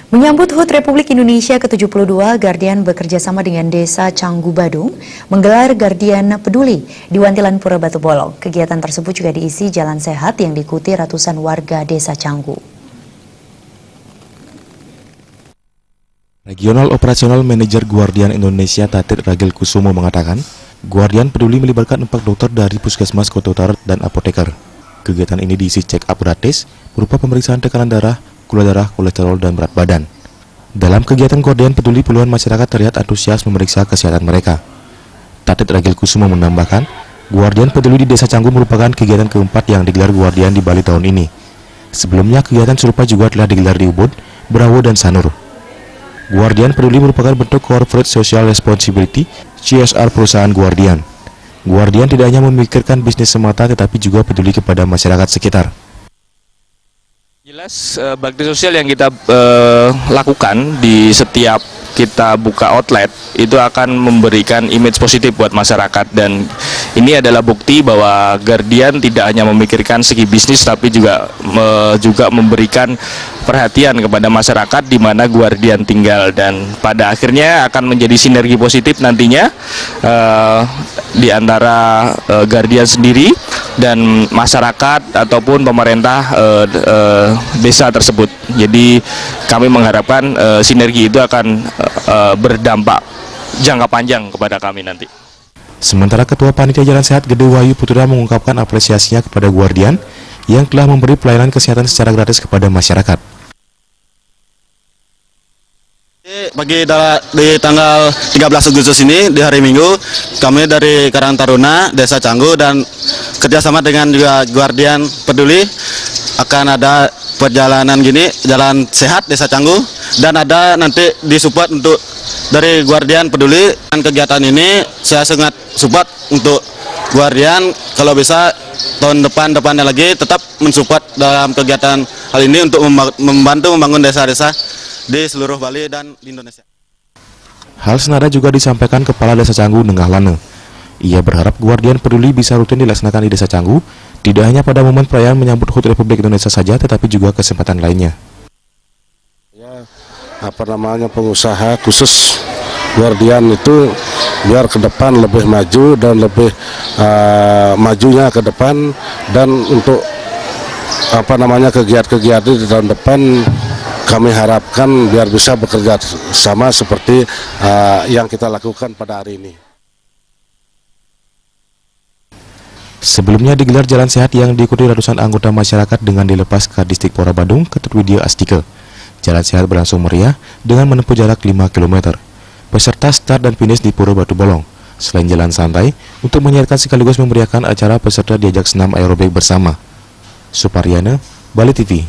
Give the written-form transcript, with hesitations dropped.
Menyambut HUT Republik Indonesia ke-72, Guardian bekerja sama dengan Desa Canggu Badung menggelar Guardian Peduli di Wantilan Pura Batu Bolong. Kegiatan tersebut juga diisi jalan sehat yang diikuti ratusan warga Desa Canggu. Regional Operasional Manager Guardian Indonesia Tatit Ragil Kusumo mengatakan, Guardian Peduli melibatkan 4 dokter dari Puskesmas Kota Utara dan apoteker. Kegiatan ini diisi check up gratis berupa pemeriksaan tekanan darah, gula darah, kolesterol, dan berat badan. Dalam kegiatan Guardian Peduli, puluhan masyarakat terlihat antusias memeriksa kesehatan mereka. Tatit Ragil Kusumo menambahkan, Guardian Peduli di Desa Canggu merupakan kegiatan keempat yang digelar Guardian di Bali tahun ini. Sebelumnya, kegiatan serupa juga telah digelar di Ubud, Berawo, dan Sanur. Guardian Peduli merupakan bentuk Corporate Social Responsibility (CSR) perusahaan Guardian. Guardian tidak hanya memikirkan bisnis semata, tetapi juga peduli kepada masyarakat sekitar. Jelas bakti sosial yang kita lakukan di setiap kita buka outlet itu akan memberikan image positif buat masyarakat, dan ini adalah bukti bahwa Guardian tidak hanya memikirkan segi bisnis tapi juga memberikan perhatian kepada masyarakat di mana Guardian tinggal, dan pada akhirnya akan menjadi sinergi positif nantinya di antara Guardian sendiri dan masyarakat ataupun pemerintah desa tersebut. Jadi kami mengharapkan sinergi itu akan berdampak jangka panjang kepada kami nanti. Sementara Ketua Panitia Jalan Sehat Gede Wahyu Putra mengungkapkan apresiasinya kepada Guardian yang telah memberi pelayanan kesehatan secara gratis kepada masyarakat. Pagi di tanggal 13 Agustus ini, di hari Minggu, kami dari Karang Taruna, Desa Canggu, dan kerjasama dengan juga Guardian Peduli akan ada perjalanan gini, jalan sehat Desa Canggu, dan ada nanti disupport untuk dari Guardian Peduli. Dan kegiatan ini saya sangat support untuk Guardian, kalau bisa tahun depannya lagi tetap mensupport dalam kegiatan hal ini untuk membantu membangun desa-desa di seluruh Bali dan di Indonesia. Hal senada juga disampaikan Kepala Desa Canggu Nengah Lane. Ia berharap Guardian Peduli bisa rutin dilaksanakan di Desa Canggu, tidak hanya pada momen perayaan menyambut HUT Republik Indonesia saja, tetapi juga kesempatan lainnya. Ya, pengusaha khusus Guardian itu biar ke depan lebih maju dan lebih majunya ke depan, dan untuk kegiatan-kegiatan di tahun depan kami harapkan biar bisa bekerja sama seperti yang kita lakukan pada hari ini. Sebelumnya digelar jalan sehat yang diikuti ratusan anggota masyarakat dengan dilepas ke Distrik Pora Badung Ketut Widya Astika. Jalan sehat berlangsung meriah dengan menempuh jarak 5 km. Peserta start dan finish di Pura Batu Bolong. Selain jalan santai, untuk menyiarkan sekaligus memeriahkan acara, peserta diajak senam aerobik bersama. Suparyana, Bali TV.